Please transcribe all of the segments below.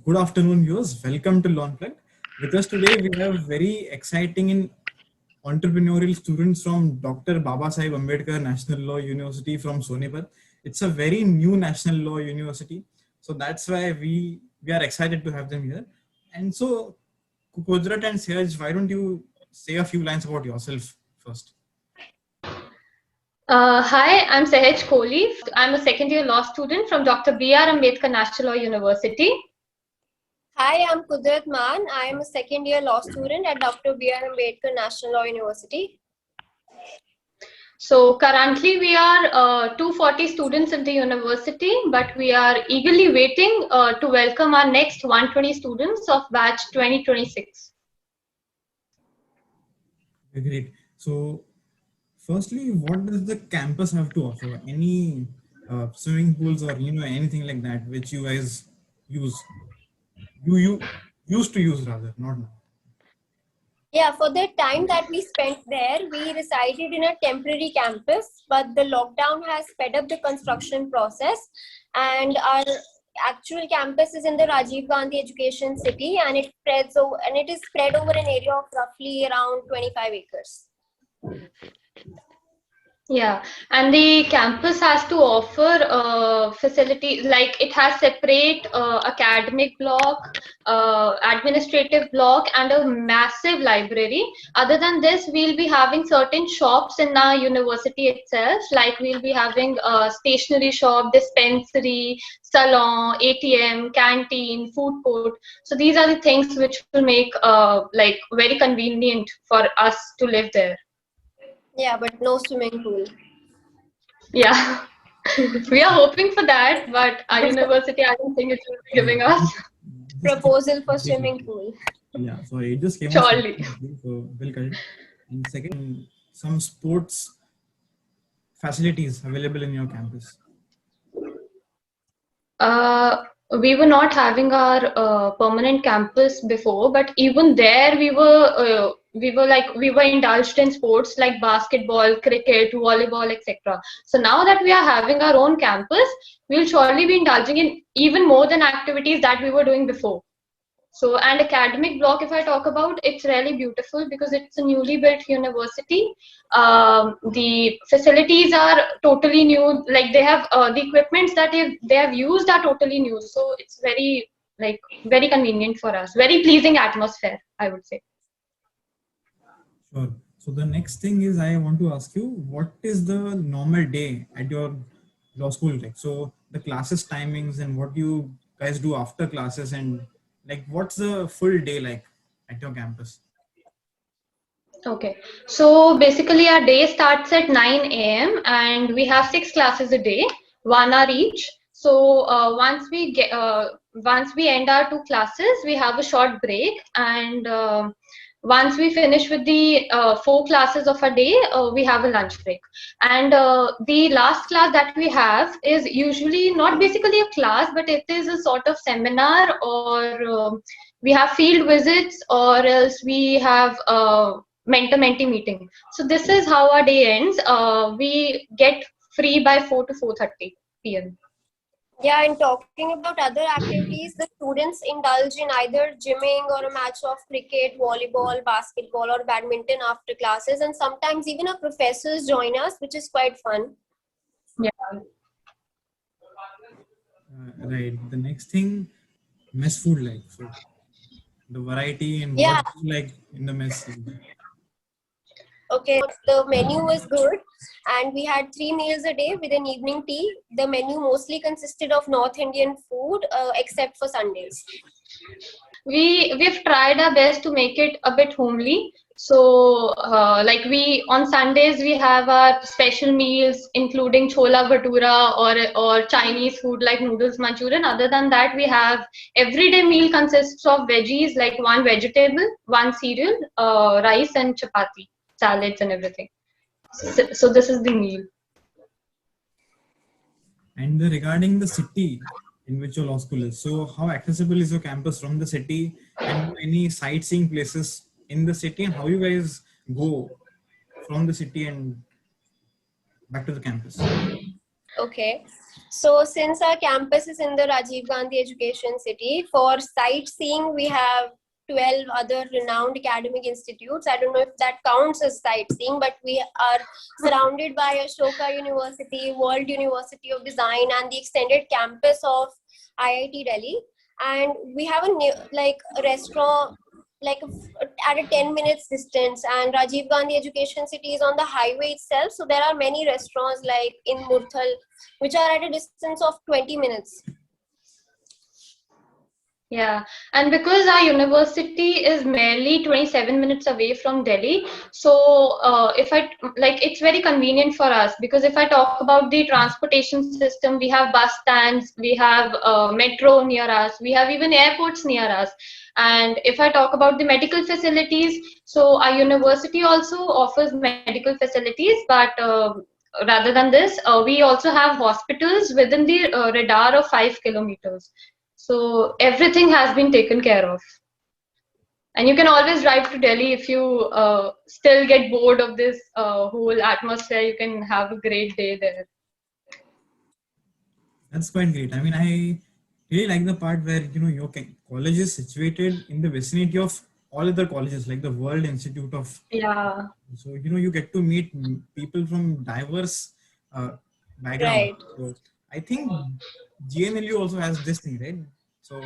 Good afternoon, viewers. Welcome to LearnPlug. With us today, we have very exciting and entrepreneurial students from Dr. Baba Sahib Ambedkar National Law University from Sonipat. It's a very new national law university, so that's why we are excited to have them here. And so, Kudrat and Sehaj, why don't you say a few lines about yourself first? Hi, I'm Sehaj Kohli. I'm a second year law student from Dr. B.R. Ambedkar National Law University. Hi, I'm Kudrat Man. I am a second year law student at Dr. B.R. Ambedkar National Law University. So currently we are 240 students in the university, but we are eagerly waiting to welcome our next 120 students of batch 2026. Great. So, firstly, what does the campus have to offer? Any swimming pools or anything like that which you guys use? You used to use rather, not now. Yeah, for the time that we spent there, we resided in a temporary campus, but the lockdown has sped up the construction process, and our actual campus is in the Rajiv Gandhi Education City, and it is spread over an area of roughly around 25 acres. Yeah, and the campus has to offer facilities like it has separate academic block, administrative block, and a massive library. Other than this, we'll be having certain shops in our university itself, like we'll be having a stationery shop, dispensary, salon, ATM, canteen, food court. So these are the things which will make like very convenient for us to live there. Yeah, but no swimming pool. Yeah, we are hoping for that, but our university, I don't think it will be giving us Proposal for swimming pool. Yeah, so it just came surely. so we'll cut it. And second, some sports facilities available in your campus. We were not having our permanent campus before, but even there we were indulged in sports like basketball, cricket, volleyball, etc. So now that we are having our own campus, we'll surely be indulging in even more than activities that we were doing before. So, and academic block, if I talk about, it's really beautiful because it's a newly built university. The facilities are totally new. Like they have the equipments that they have used are totally new. So it's very convenient for us. Very pleasing atmosphere, I would say. Sure. So the next thing is I want to ask you, what is the normal day at your law school like? So the classes timings and what you guys do after classes and like what's the full day like at your campus? Okay, so basically our day starts at 9 a.m. and we have 6 classes a day, 1 hour each. So once we end our 2 classes, we have a short break, and once we finish with the 4 classes of a day, we have a lunch break. And the last class that we have is usually not basically a class, but it is a sort of seminar, or we have field visits, or else we have mentor-mentee meeting. So this is how our day ends. We get free by 4 to 4:30 p.m. Yeah, and talking about other activities, the students indulge in either gymming or a match of cricket, volleyball, basketball, or badminton after classes, and sometimes even our professors join us, which is quite fun. Yeah. Right. The next thing, mess food like. So the variety and Yeah. what you like in the mess. Okay, the menu was good, and we had 3 meals a day with an evening tea. The menu mostly consisted of North Indian food, except for Sundays. We've tried our best to make it a bit homely. So like we on Sundays we have our special meals including chola bhatura or Chinese food like noodles, Manchurian. Other than that, we have everyday meal consists of veggies like one vegetable, one cereal, rice and chapati, salads and everything. So this is the meal. And regarding the city in which your law school is, so how accessible is your campus from the city, and any sightseeing places in the city, and how you guys go from the city and back to the campus? Okay. So since our campus is in the Rajiv Gandhi Education City, for sightseeing we have 12 other renowned academic institutes. I don't know if that counts as sightseeing, but we are surrounded by Ashoka University, World University of Design, and the extended campus of IIT Delhi. And we have a new, like a restaurant like at a 10 minutes distance, and Rajiv Gandhi Education City is on the highway itself, so there are many restaurants like in Murthal which are at a distance of 20 minutes. Yeah, and because our university is merely 27 minutes away from Delhi, so if I like, it's very convenient for us, because if I talk about the transportation system, we have bus stands, we have metro near us, we have even airports near us. And if I talk about the medical facilities, so our university also offers medical facilities, but rather than this, we also have hospitals within the radar of 5 kilometers. So everything has been taken care of. And you can always drive to Delhi if you still get bored of this whole atmosphere. You can have a great day there. That's quite great. I mean, I really like the part where your college is situated in the vicinity of all other colleges, like the World Institute of. Yeah. So you get to meet people from diverse backgrounds. Right. So I think GNLU also has this thing, right? So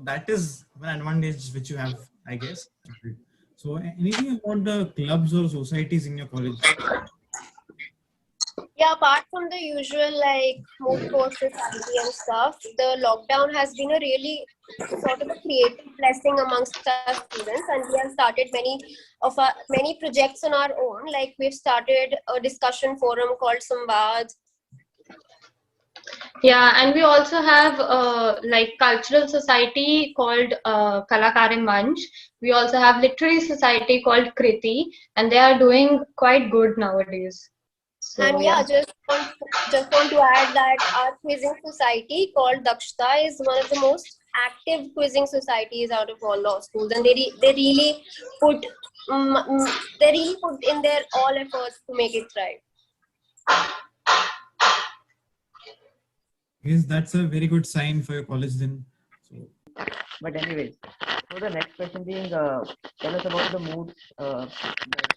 that is one advantage which you have, I guess. So anything about the clubs or societies in your college? Yeah, apart from the usual like moot court society and stuff, the lockdown has been a really sort of a creative blessing amongst our students, and we have started many projects on our own. Like we've started a discussion forum called Samvad. Yeah, and we also have like cultural society called Kalakarin Manch. We also have literary society called Kriti, and they are doing quite good nowadays. So And yeah, just want to add that our quizzing society called Dakshta is one of the most active quizzing societies out of all law schools, and they really put in their all efforts to make it thrive. Yes, that's a very good sign for your college then. So, but anyways, so the next question being, tell us about the moods that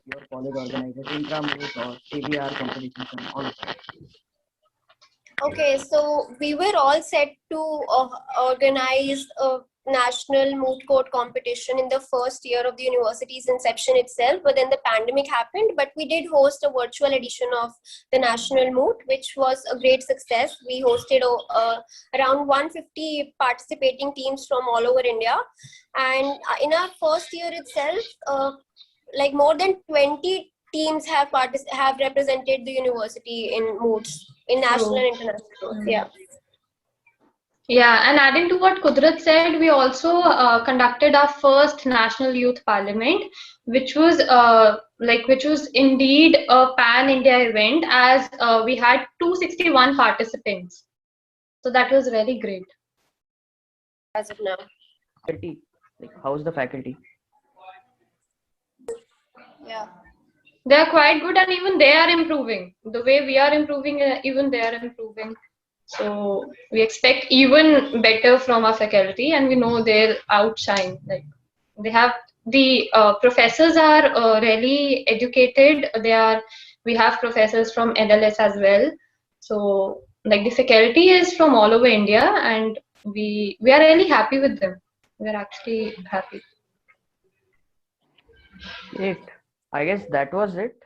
your college organizes, intra-mood or KBR competitions and all of that. Okay, so we were all set to organize a national moot court competition in the first year of the university's inception itself, but then the pandemic happened. But we did host a virtual edition of the national moot, which was a great success. We hosted around 150 participating teams from all over India, and in our first year itself, like more than 20 teams have represented the university in moots, in national and international moots. Yeah. Yeah, and adding to what Kudrat said, we also conducted our first National Youth Parliament, which was indeed a pan-India event, as we had 261 participants. So that was very great. As of now. Faculty, like how's the faculty? Yeah. They are quite good, and even they are improving. The way we are improving, even they are improving. So we expect even better from our faculty, and we know they'll outshine. Like they have the professors are really educated. We have professors from NLS as well. So like the faculty is from all over India, and we are really happy with them. We're actually happy. Great. I guess that was it.